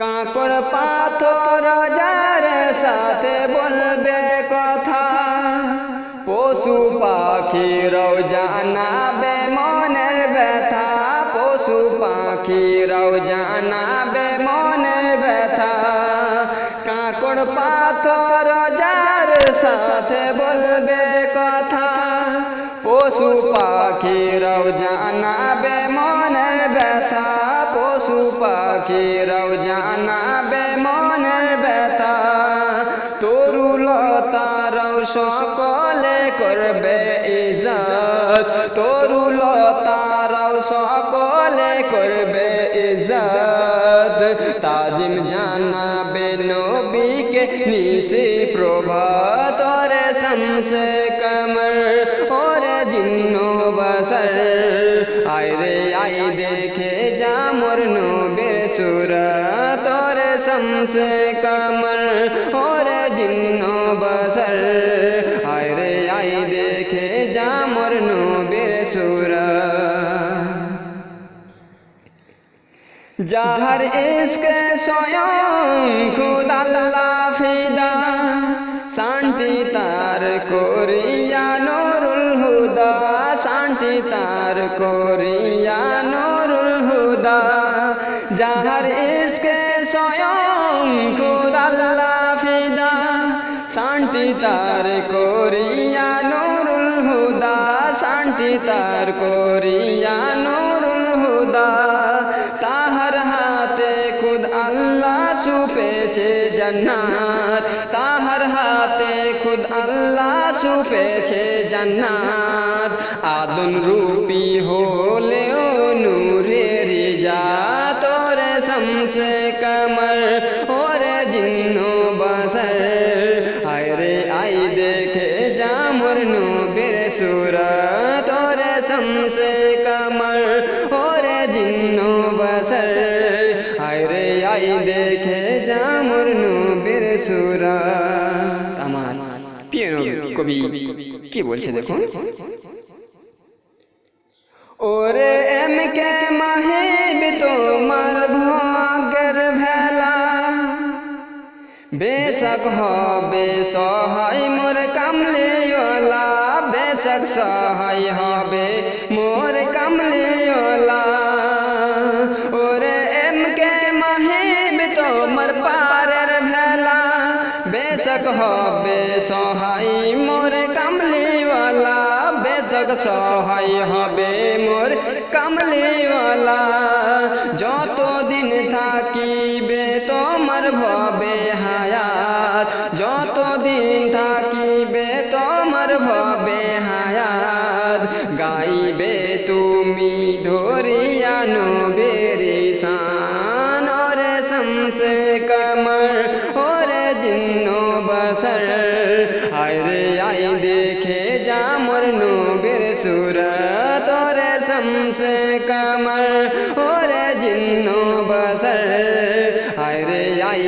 কাঁকড় পাথর যার সাথে বলবে কথা, পশু পাখিরাও জানাবে মনের ব্যথা, পশু পাখিরাও জানাবে মনের ব্যথা। কাঁকড় পাথর যার সাথে বলবে কথা, পশু পাখিরাও জানাবে মনের ব্যথা, পশু পাখিরাও জানাবে মনের ব্যথা। তরুলতারাও সকলে করবে ইজ্জত, তরুলতারাও সকলে করবে ইজ্জত। তাজিম জানাবে নবীকে নিশি প্রভাত, ওরে শামসে কমর ওরে জিন্নো বসর। আয় রে আয় দেখে যা মোর নবীর সুরত, ওরে শামসে কমর ওরে জিন্নো বসর। আয় রে আয় দেখে যা মোর নবীর সুরত। যাহার ইশকে স্বয়ং খুদ আল্লাহ ফিদা, শান্তি তার করিয়া নুরুল হুদা, শান্তি তার করিয়া নুরুল হুদা। যাহার ইশকে স্বয়ং খুদ আল্লাহ ফিদা, শান্তি তার করিয়া নুরুল হুদা, শান্তি তার করিয়া নুরুল হুদা। তাহার হাতে খুদ আল্লাহ সুপেছে জান্নাত, তাহার হাতে খুদ আল্লাহ সুপেছে জান্নাত। আদম রূপী হলেও নূরের জাত, ওরে শামসে কমর ওরে জিন্নো বসর। আয় রে আয় দেখে যা মোর নবীর সুরত, ওরে শামসে কমর ওরে জিন্নো বসর। আয় রে আয় দেখে যা মোর নবীর সুরত। আমার প্রিয় কবি কি বলছে দেখুন। ওরে এম কে মাহিব তোমার ভাগ্যের ভেলা, বেশক হবে সহায় মোর কামলিওয়ালা, বেশক সহায় হবে মোর কামলিওয়ালা। ওরে এম কে মাহিব তোমার পারের ভেলা, বেশক হবে সহায় মোর কামলিওয়ালা, বেশক সহায় হবে মোর কামলিওয়ালা। যতদিন থাকিবে তোমার ভবে হায়াত, যতদিন থাকিবে তোমার ভবে হায়াত। গাইবে তুমি ধরিয়া নবীর শান, ওরে শামসে কমর ওরে জিন্নো বসর। আয় রে আয় দেখে যা মোর নবীর সুরত, ওরে শামসে কমর ওরে জিন্নো বসর। আয় রে আয়